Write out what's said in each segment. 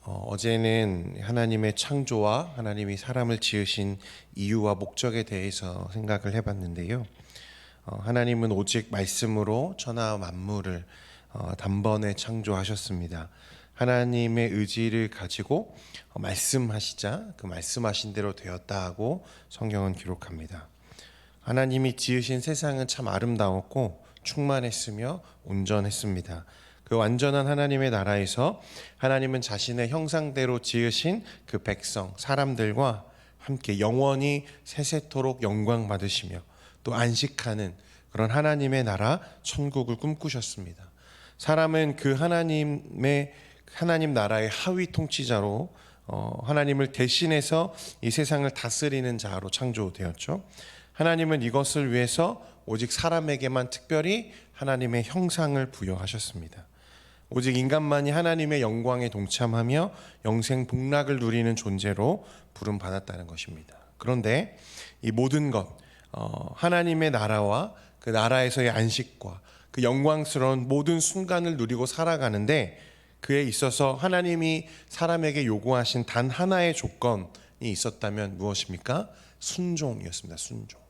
어제는 하나님의 창조와 하나님이 사람을 지으신 이유와 목적에 대해서 생각을 해봤는데요. 하나님은 오직 말씀으로 천하 만물을 단번에 창조하셨습니다. 하나님의 의지를 가지고 말씀하시자 그 말씀하신 대로 되었다 하고 성경은 기록합니다. 하나님이 지으신 세상은 참 아름다웠고 충만했으며 온전했습니다. 그 완전한 하나님의 나라에서 하나님은 자신의 형상대로 지으신 그 백성, 사람들과 함께 영원히 세세토록 영광 받으시며 또 안식하는 그런 하나님의 나라 천국을 꿈꾸셨습니다. 사람은 그 하나님 나라의 하위 통치자로 하나님을 대신해서 이 세상을 다스리는 자로 창조되었죠. 하나님은 이것을 위해서 오직 사람에게만 특별히 하나님의 형상을 부여하셨습니다. 오직 인간만이 하나님의 영광에 동참하며 영생 복락을 누리는 존재로 부름받았다는 것입니다. 그런데 이 모든 것, 하나님의 나라와 그 나라에서의 안식과 그 영광스러운 모든 순간을 누리고 살아가는데 그에 있어서 하나님이 사람에게 요구하신 단 하나의 조건이 있었다면 무엇입니까? 순종이었습니다. 순종.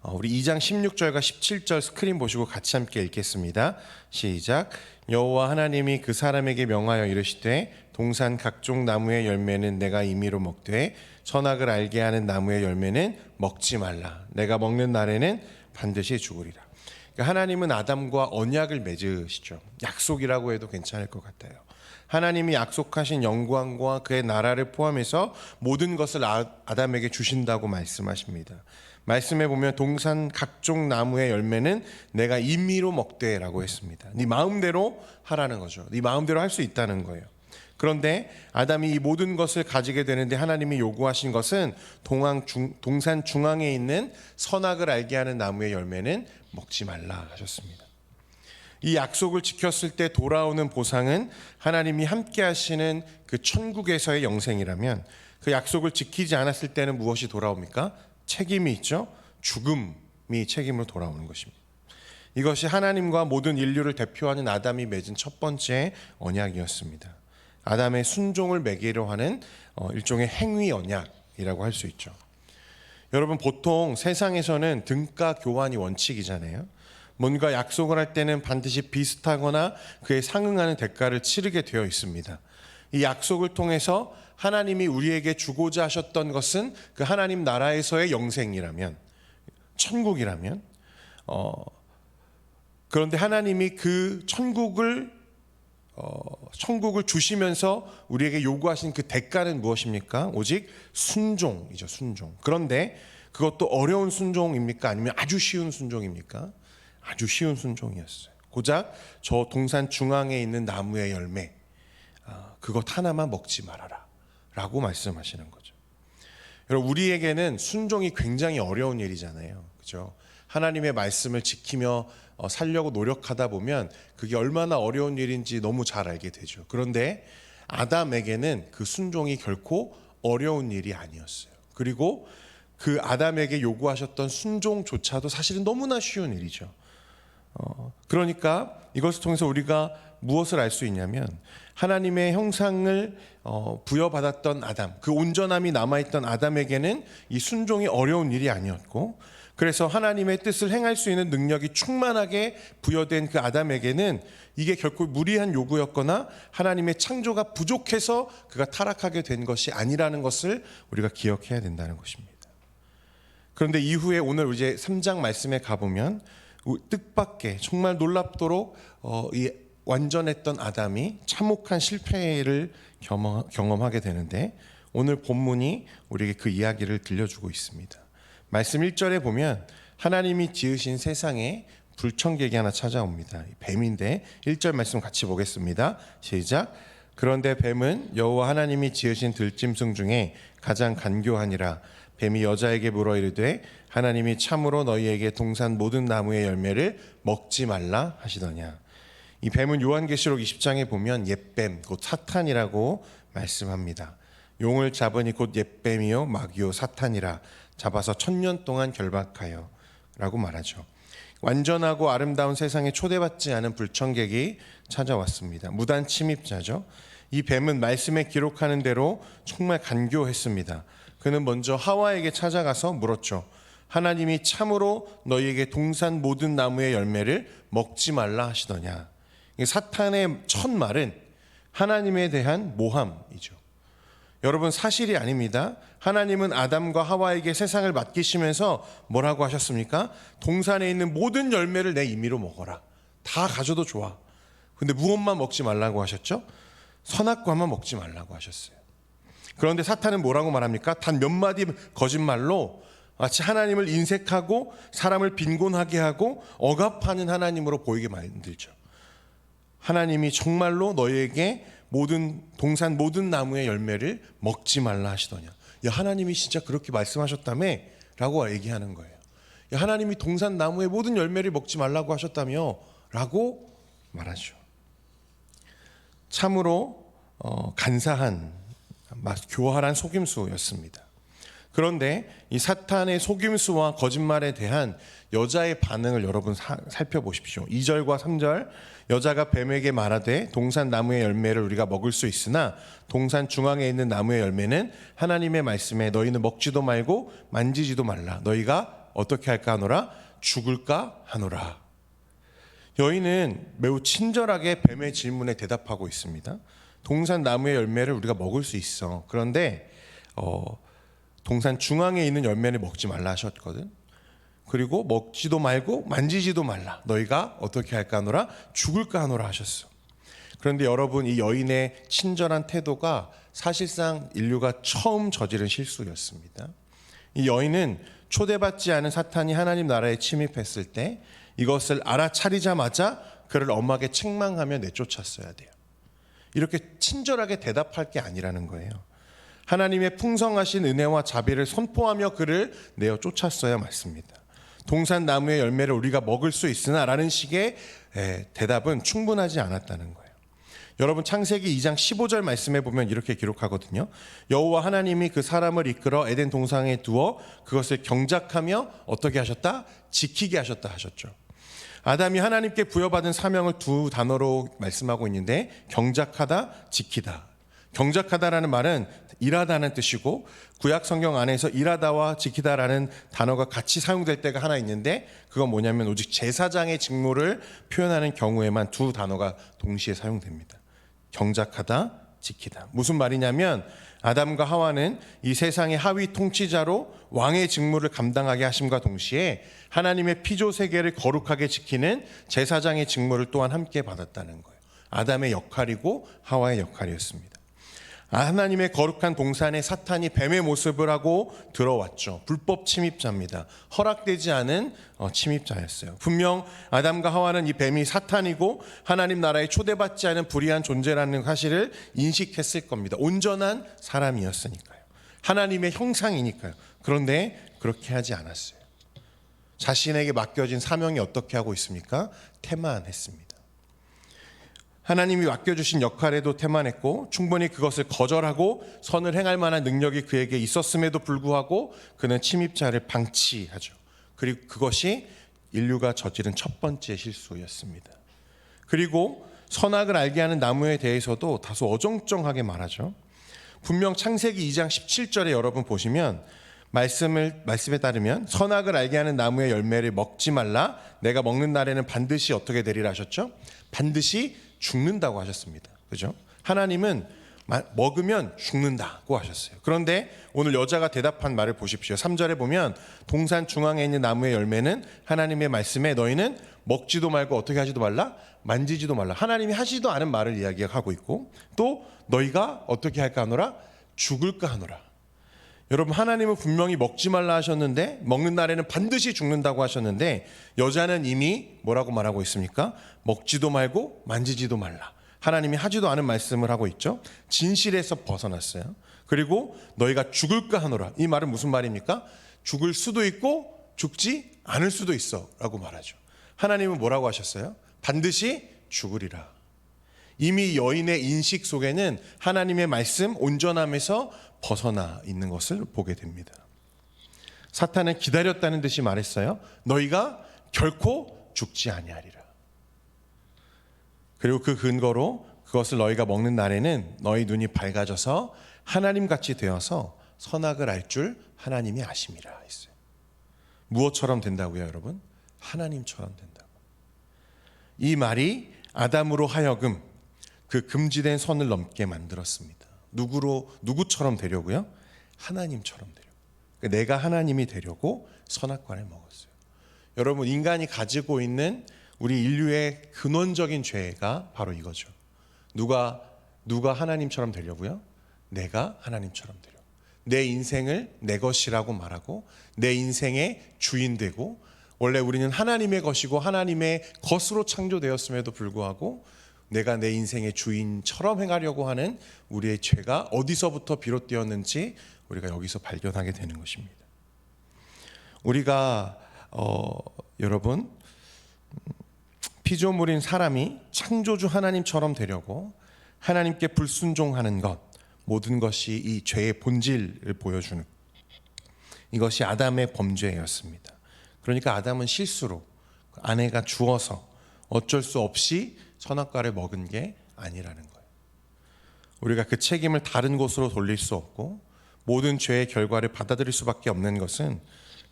우리 2장 16절과 17절 스크린 보시고 같이 함께 읽겠습니다. 시작. 여호와 하나님이 그 사람에게 명하여 이르시되 동산 각종 나무의 열매는 내가 임의로 먹되 선악을 알게 하는 나무의 열매는 먹지 말라. 내가 먹는 날에는 반드시 죽으리라. 그러니까 하나님은 아담과 언약을 맺으시죠. 약속이라고 해도 괜찮을 것 같아요. 하나님이 약속하신 영광과 그의 나라를 포함해서 모든 것을 아담에게 주신다고 말씀하십니다. 말씀에 보면 동산 각종 나무의 열매는 내가 임의로 먹되라고 했습니다. 네 마음대로 하라는 거죠. 네 마음대로 할 수 있다는 거예요. 그런데 아담이 이 모든 것을 가지게 되는데 하나님이 요구하신 것은 동산 중앙에 있는 선악을 알게 하는 나무의 열매는 먹지 말라 하셨습니다. 이 약속을 지켰을 때 돌아오는 보상은 하나님이 함께 하시는 그 천국에서의 영생이라면 그 약속을 지키지 않았을 때는 무엇이 돌아옵니까? 책임이 있죠. 죽음이 책임으로 돌아오는 것입니다. 이것이 하나님과 모든 인류를 대표하는 아담이 맺은 첫 번째 언약이었습니다. 아담의 순종을 매개로 하는 일종의 행위 언약이라고 할 수 있죠. 여러분, 보통 세상에서는 등가 교환이 원칙이잖아요. 뭔가 약속을 할 때는 반드시 비슷하거나 그에 상응하는 대가를 치르게 되어 있습니다. 이 약속을 통해서 하나님이 우리에게 주고자 하셨던 것은 그 하나님 나라에서의 영생이라면, 천국이라면, 그런데 하나님이 그 천국을 주시면서 우리에게 요구하신 그 대가는 무엇입니까? 오직 순종이죠, 순종. 그런데 그것도 어려운 순종입니까? 아니면 아주 쉬운 순종입니까? 아주 쉬운 순종이었어요. 고작 저 동산 중앙에 있는 나무의 열매, 그것 하나만 먹지 말아라 라고 말씀하시는 거죠. 여러분, 우리에게는 순종이 굉장히 어려운 일이잖아요. 그렇죠? 하나님의 말씀을 지키며 살려고 노력하다 보면 그게 얼마나 어려운 일인지 너무 잘 알게 되죠. 그런데 아담에게는 그 순종이 결코 어려운 일이 아니었어요. 그리고 그 아담에게 요구하셨던 순종조차도 사실은 너무나 쉬운 일이죠. 그러니까 이것을 통해서 우리가 무엇을 알 수 있냐면 하나님의 형상을 부여받았던 아담, 그 온전함이 남아있던 아담에게는 이 순종이 어려운 일이 아니었고, 그래서 하나님의 뜻을 행할 수 있는 능력이 충만하게 부여된 그 아담에게는 이게 결코 무리한 요구였거나 하나님의 창조가 부족해서 그가 타락하게 된 것이 아니라는 것을 우리가 기억해야 된다는 것입니다. 그런데 이후에 오늘 이제 3장 말씀에 가보면 뜻밖의 정말 놀랍도록 이 완전했던 아담이 참혹한 실패를 경험하게 되는데 오늘 본문이 우리에게 그 이야기를 들려주고 있습니다. 말씀 1절에 보면 하나님이 지으신 세상에 불청객이 하나 찾아옵니다. 뱀인데 1절 말씀 같이 보겠습니다. 시작. 그런데 뱀은 여호와 하나님이 지으신 들짐승 중에 가장 간교하니라. 뱀이 여자에게 물어 이르되 하나님이 참으로 너희에게 동산 모든 나무의 열매를 먹지 말라 하시더냐. 이 뱀은 요한계시록 20장에 보면 옛뱀 곧 사탄이라고 말씀합니다. 용을 잡으니 곧 옛뱀이요 마귀요 사탄이라 잡아서 1000년 동안 결박하여 라고 말하죠. 완전하고 아름다운 세상에 초대받지 않은 불청객이 찾아왔습니다. 무단 침입자죠. 이 뱀은 말씀에 기록하는 대로 정말 간교했습니다. 그는 먼저 하와에게 찾아가서 물었죠. 하나님이 참으로 너희에게 동산 모든 나무의 열매를 먹지 말라 하시더냐. 사탄의 첫 말은 하나님에 대한 모함이죠. 여러분, 사실이 아닙니다. 하나님은 아담과 하와에게 세상을 맡기시면서 뭐라고 하셨습니까? 동산에 있는 모든 열매를 내 임의로 먹어라. 다 가져도 좋아. 근데 무엇만 먹지 말라고 하셨죠? 선악과만 먹지 말라고 하셨어요. 그런데 사탄은 뭐라고 말합니까? 단 몇 마디 거짓말로 마치 하나님을 인색하고 사람을 빈곤하게 하고 억압하는 하나님으로 보이게 만들죠. 하나님이 정말로 너희에게 모든 동산 모든 나무의 열매를 먹지 말라 하시더냐. 야, 하나님이 진짜 그렇게 말씀하셨다며? 라고 얘기하는 거예요. 야, 하나님이 동산 나무의 모든 열매를 먹지 말라고 하셨다며? 라고 말하죠. 참으로 간사한 교활한 속임수였습니다. 그런데 이 사탄의 속임수와 거짓말에 대한 여자의 반응을 여러분 살펴보십시오. 2절과 3절, 여자가 뱀에게 말하되 동산 나무의 열매를 우리가 먹을 수 있으나 동산 중앙에 있는 나무의 열매는 하나님의 말씀에 너희는 먹지도 말고 만지지도 말라. 너희가 어떻게 할까 하노라? 죽을까 하노라. 여인은 매우 친절하게 뱀의 질문에 대답하고 있습니다. 동산 나무의 열매를 우리가 먹을 수 있어. 그런데 동산 중앙에 있는 열매를 먹지 말라 하셨거든. 그리고 먹지도 말고 만지지도 말라. 너희가 어떻게 할까 하노라? 죽을까 하노라 하셨어. 그런데 여러분, 이 여인의 친절한 태도가 사실상 인류가 처음 저지른 실수였습니다. 이 여인은 초대받지 않은 사탄이 하나님 나라에 침입했을 때 이것을 알아차리자마자 그를 엄하게 책망하며 내쫓았어야 돼요. 이렇게 친절하게 대답할 게 아니라는 거예요. 하나님의 풍성하신 은혜와 자비를 선포하며 그를 내어 쫓았어야 맞습니다. 동산 나무의 열매를 우리가 먹을 수 있으나 라는 식의 대답은 충분하지 않았다는 거예요. 여러분, 창세기 2장 15절 말씀에 보면 이렇게 기록하거든요. 여호와 하나님이 그 사람을 이끌어 에덴 동산에 두어 그것을 경작하며 어떻게 하셨다? 지키게 하셨다 하셨죠. 아담이 하나님께 부여받은 사명을 두 단어로 말씀하고 있는데 경작하다, 지키다. 경작하다라는 말은 일하다는 뜻이고 구약 성경 안에서 일하다와 지키다라는 단어가 같이 사용될 때가 하나 있는데 그건 뭐냐면 오직 제사장의 직무를 표현하는 경우에만 두 단어가 동시에 사용됩니다. 경작하다, 지키다. 무슨 말이냐면 아담과 하와는 이 세상의 하위 통치자로 왕의 직무를 감당하게 하심과 동시에 하나님의 피조 세계를 거룩하게 지키는 제사장의 직무를 또한 함께 받았다는 거예요. 아담의 역할이고 하와의 역할이었습니다. 하나님의 거룩한 동산에 사탄이 뱀의 모습을 하고 들어왔죠. 불법 침입자입니다. 허락되지 않은 침입자였어요. 분명 아담과 하와는 이 뱀이 사탄이고 하나님 나라에 초대받지 않은 불의한 존재라는 사실을 인식했을 겁니다. 온전한 사람이었으니까요. 하나님의 형상이니까요. 그런데 그렇게 하지 않았어요. 자신에게 맡겨진 사명이 어떻게 하고 있습니까? 태만했습니다. 하나님이 맡겨주신 역할에도 태만했고 충분히 그것을 거절하고 선을 행할 만한 능력이 그에게 있었음에도 불구하고 그는 침입자를 방치하죠. 그리고 그것이 인류가 저지른 첫 번째 실수였습니다. 그리고 선악을 알게 하는 나무에 대해서도 다소 어정쩡하게 말하죠. 분명 창세기 2장 17절에 여러분 보시면 말씀에 따르면 선악을 알게 하는 나무의 열매를 먹지 말라. 내가 먹는 날에는 반드시 어떻게 되리라 하셨죠? 반드시 죽는다고 하셨습니다. 그죠? 하나님은 먹으면 죽는다고 하셨어요. 그런데 오늘 여자가 대답한 말을 보십시오. 3절에 보면 동산 중앙에 있는 나무의 열매는 하나님의 말씀에 너희는 먹지도 말고 어떻게 하지도 말라? 만지지도 말라. 하나님이 하지도 않은 말을 이야기하고 있고 또 너희가 어떻게 할까 하노라? 죽을까 하노라. 여러분, 하나님은 분명히 먹지 말라 하셨는데 먹는 날에는 반드시 죽는다고 하셨는데 여자는 이미 뭐라고 말하고 있습니까? 먹지도 말고 만지지도 말라. 하나님이 하지도 않은 말씀을 하고 있죠. 진실에서 벗어났어요. 그리고 너희가 죽을까 하노라. 이 말은 무슨 말입니까? 죽을 수도 있고 죽지 않을 수도 있어 라고 말하죠. 하나님은 뭐라고 하셨어요? 반드시 죽으리라. 이미 여인의 인식 속에는 하나님의 말씀 온전함에서 벗어나 있는 것을 보게 됩니다. 사탄은 기다렸다는 듯이 말했어요. 너희가 결코 죽지 아니하리라. 그리고 그 근거로 그것을 너희가 먹는 날에는 너희 눈이 밝아져서 하나님같이 되어서 선악을 알 줄 하나님이 아심이라 했어요. 무엇처럼 된다고요, 여러분? 하나님처럼 된다고. 이 말이 아담으로 하여금 그 금지된 선을 넘게 만들었습니다. 누구처럼 되려고요? 하나님처럼 되려고. 그러니까 내가 하나님이 되려고 선악과를 먹었어요. 여러분, 인간이 가지고 있는 우리 인류의 근원적인 죄가 바로 이거죠. 누가 하나님처럼 되려고요? 내가 하나님처럼 되려고. 내 인생을 내 것이라고 말하고 내 인생의 주인 되고, 원래 우리는 하나님의 것이고 하나님의 것으로 창조되었음에도 불구하고 내가 내 인생의 주인처럼 행하려고 하는 우리의 죄가 어디서부터 비롯되었는지 우리가 여기서 발견하게 되는 것입니다. 우리가 여러분, 피조물인 사람이 창조주 하나님처럼 되려고 하나님께 불순종하는 것, 모든 것이 이 죄의 본질을 보여주는, 이것이 아담의 범죄였습니다. 그러니까 아담은 실수로 아내가 주어서 어쩔 수 없이 선악과를 먹은 게 아니라는 거예요. 우리가 그 책임을 다른 곳으로 돌릴 수 없고 모든 죄의 결과를 받아들일 수밖에 없는 것은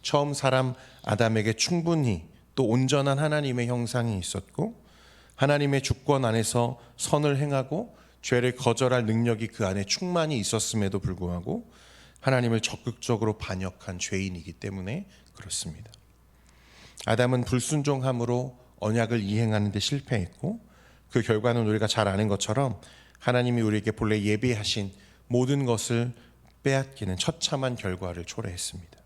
처음 사람 아담에게 충분히 또 온전한 하나님의 형상이 있었고 하나님의 주권 안에서 선을 행하고 죄를 거절할 능력이 그 안에 충만히 있었음에도 불구하고 하나님을 적극적으로 반역한 죄인이기 때문에 그렇습니다. 아담은 불순종함으로 언약을 이행하는 데 실패했고 그 결과는 우리가 잘 아는 것처럼 하나님이 우리에게 본래 예비하신 모든 것을 빼앗기는 처참한 결과를 초래했습니다.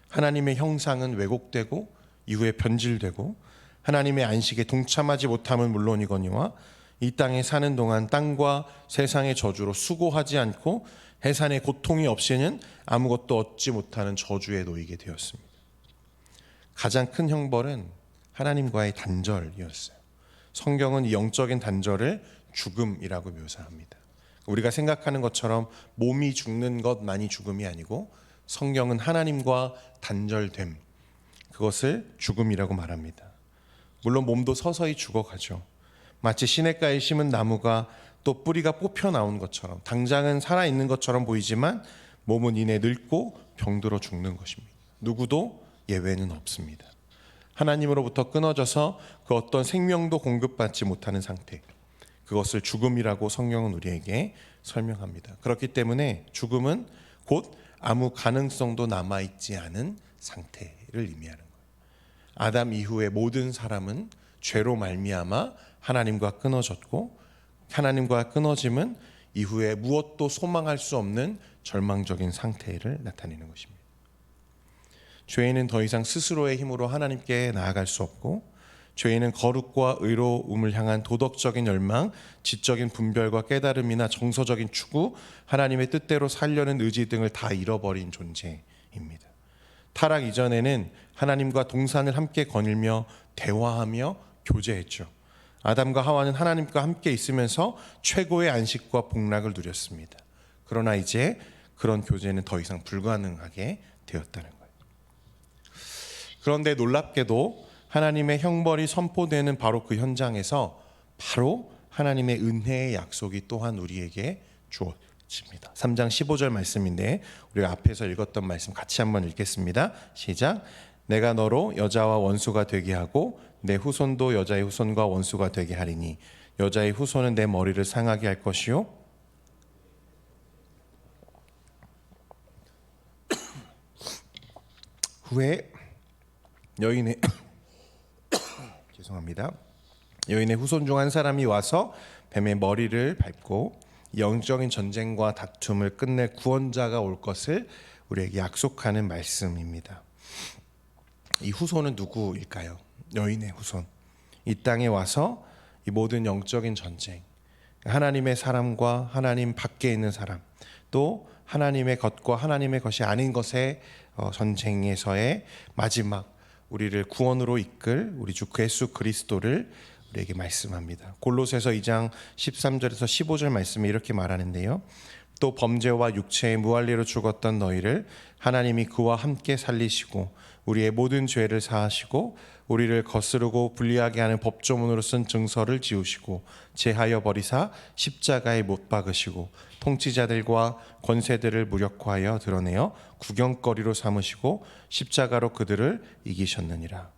하나님의 형상은 왜곡되고 이후에 변질되고 하나님의 안식에 동참하지 못함은 물론이거니와 이 땅에 사는 동안 땅과 세상의 저주로 수고하지 않고 해산의 고통이 없이는 아무것도 얻지 못하는 저주에 놓이게 되었습니다. 가장 큰 형벌은 하나님과의 단절이었어요. 성경은 이 영적인 단절을 죽음이라고 묘사합니다. 우리가 생각하는 것처럼 몸이 죽는 것만이 죽음이 아니고 성경은 하나님과 단절됨, 그것을 죽음이라고 말합니다. 물론 몸도 서서히 죽어가죠. 마치 시냇가에 심은 나무가 또 뿌리가 뽑혀 나온 것처럼 당장은 살아있는 것처럼 보이지만 몸은 이내 늙고 병들어 죽는 것입니다. 누구도 예외는 없습니다. 하나님으로부터 끊어져서 그 어떤 생명도 공급받지 못하는 상태, 그것을 죽음이라고 성경은 우리에게 설명합니다. 그렇기 때문에 죽음은 곧 아무 가능성도 남아있지 않은 상태를 의미하는 거예요. 아담 이후의 모든 사람은 죄로 말미암아 하나님과 끊어졌고 하나님과 끊어짐은 이후에 무엇도 소망할 수 없는 절망적인 상태를 나타내는 것입니다. 죄인은 더 이상 스스로의 힘으로 하나님께 나아갈 수 없고 죄인은 거룩과 의로움을 향한 도덕적인 열망, 지적인 분별과 깨달음이나 정서적인 추구, 하나님의 뜻대로 살려는 의지 등을 다 잃어버린 존재입니다. 타락 이전에는 하나님과 동산을 함께 거닐며 대화하며 교제했죠. 아담과 하와는 하나님과 함께 있으면서 최고의 안식과 복락을 누렸습니다. 그러나 이제 그런 교제는 더 이상 불가능하게 되었다는 거예요. 그런데 놀랍게도 하나님의 형벌이 선포되는 바로 그 현장에서 바로 하나님의 은혜의 약속이 또한 우리에게 주어집니다. 3장 15절 말씀인데 우리가 앞에서 읽었던 말씀 같이 한번 읽겠습니다. 시작. 내가 너로 여자와 원수가 되게 하고 내 후손도 여자의 후손과 원수가 되게 하리니 여자의 후손은 내 머리를 상하게 할 것이요 후에 여인의 죄송합니다. 여인의 후손 중 한 사람이 와서 뱀의 머리를 밟고 영적인 전쟁과 다툼을 끝낼 구원자가 올 것을 우리에게 약속하는 말씀입니다. 이 후손은 누구일까요? 여인의 후손. 이 땅에 와서 이 모든 영적인 전쟁, 하나님의 사람과 하나님 밖에 있는 사람, 또 하나님의 것과 하나님의 것이 아닌 것의 전쟁에서의 마지막 우리를 구원으로 이끌 우리 주 예수 그리스도를 우리에게 말씀합니다. 골로새서 2장 13절에서 15절 말씀에 이렇게 말하는데요. 또 범죄와 육체의 무할리로 죽었던 너희를 하나님이 그와 함께 살리시고 우리의 모든 죄를 사하시고 우리를 거스르고 불리하게 하는 법조문으로 쓴 증서를 지우시고 제하여 버리사 십자가에 못 박으시고 통치자들과 권세들을 무력화하여 드러내어 구경거리로 삼으시고 십자가로 그들을 이기셨느니라.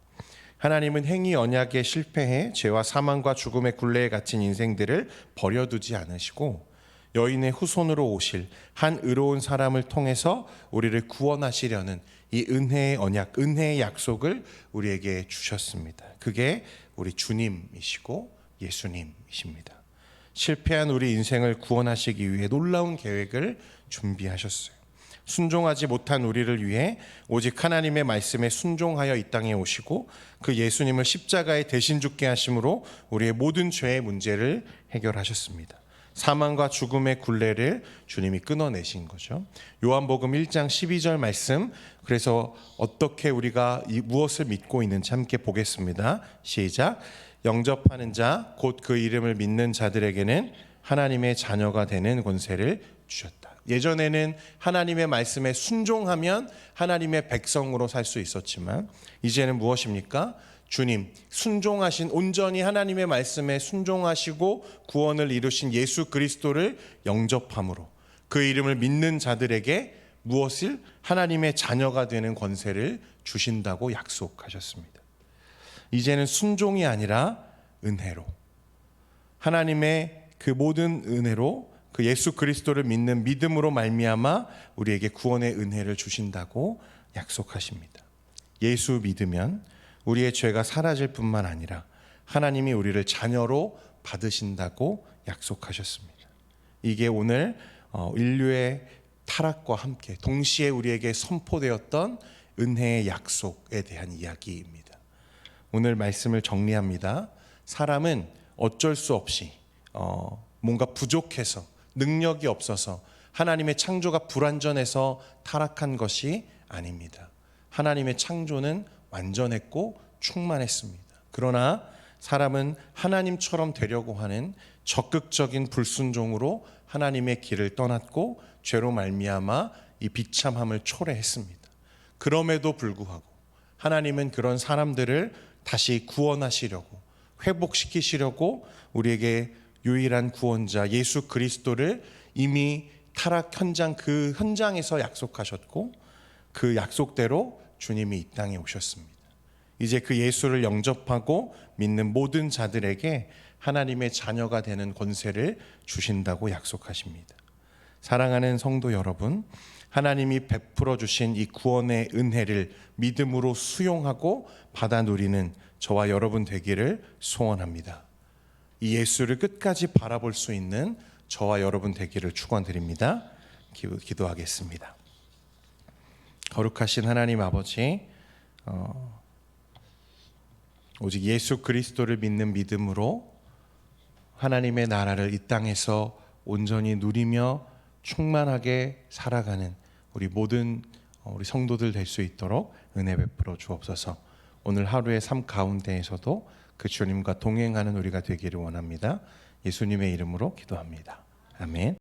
하나님은 행위 언약에 실패해 죄와 사망과 죽음의 굴레에 갇힌 인생들을 버려두지 않으시고 여인의 후손으로 오실 한 의로운 사람을 통해서 우리를 구원하시려는 이 은혜의 언약, 은혜의 약속을 우리에게 주셨습니다. 그게 우리 주님이시고 예수님이십니다. 실패한 우리 인생을 구원하시기 위해 놀라운 계획을 준비하셨어요. 순종하지 못한 우리를 위해 오직 하나님의 말씀에 순종하여 이 땅에 오시고 그 예수님을 십자가에 대신 죽게 하심으로 우리의 모든 죄의 문제를 해결하셨습니다. 사망과 죽음의 굴레를 주님이 끊어내신 거죠. 요한복음 1장 12절 말씀, 그래서 어떻게 우리가 무엇을 믿고 있는지 함께 보겠습니다. 시작. 영접하는 자 곧 그 이름을 믿는 자들에게는 하나님의 자녀가 되는 권세를 주셨다. 예전에는 하나님의 말씀에 순종하면 하나님의 백성으로 살 수 있었지만 이제는 무엇입니까? 주님, 순종하신, 온전히 하나님의 말씀에 순종하시고 구원을 이루신 예수 그리스도를 영접함으로 그 이름을 믿는 자들에게 무엇을? 하나님의 자녀가 되는 권세를 주신다고 약속하셨습니다. 이제는 순종이 아니라 은혜로, 하나님의 그 모든 은혜로 그 예수 그리스도를 믿는 믿음으로 말미암아 우리에게 구원의 은혜를 주신다고 약속하십니다. 예수 믿으면 우리의 죄가 사라질 뿐만 아니라 하나님이 우리를 자녀로 받으신다고 약속하셨습니다. 이게 오늘 인류의 타락과 함께 동시에 우리에게 선포되었던 은혜의 약속에 대한 이야기입니다. 오늘 말씀을 정리합니다. 사람은 어쩔 수 없이 뭔가 부족해서, 능력이 없어서, 하나님의 창조가 불완전해서 타락한 것이 아닙니다. 하나님의 창조는 완전했고 충만했습니다. 그러나 사람은 하나님처럼 되려고 하는 적극적인 불순종으로 하나님의 길을 떠났고 죄로 말미암아 이 비참함을 초래했습니다. 그럼에도 불구하고 하나님은 그런 사람들을 다시 구원하시려고, 회복시키시려고 우리에게 유일한 구원자 예수 그리스도를 이미 타락 현장, 그 현장에서 약속하셨고 그 약속대로 주님이 이 땅에 오셨습니다. 이제 그 예수를 영접하고 믿는 모든 자들에게 하나님의 자녀가 되는 권세를 주신다고 약속하십니다. 사랑하는 성도 여러분, 하나님이 베풀어 주신 이 구원의 은혜를 믿음으로 수용하고 받아 누리는 저와 여러분 되기를 소원합니다. 이 예수를 끝까지 바라볼 수 있는 저와 여러분 되기를 축원드립니다. 기도하겠습니다. 거룩하신 하나님 아버지, 오직 예수 그리스도를 믿는 믿음으로 하나님의 나라를 이 땅에서 온전히 누리며 충만하게 살아가는 우리 모든 우리 성도들 될 수 있도록 은혜 베풀어 주옵소서. 오늘 하루의 삶 가운데에서도 그 주님과 동행하는 우리가 되기를 원합니다. 예수님의 이름으로 기도합니다. 아멘.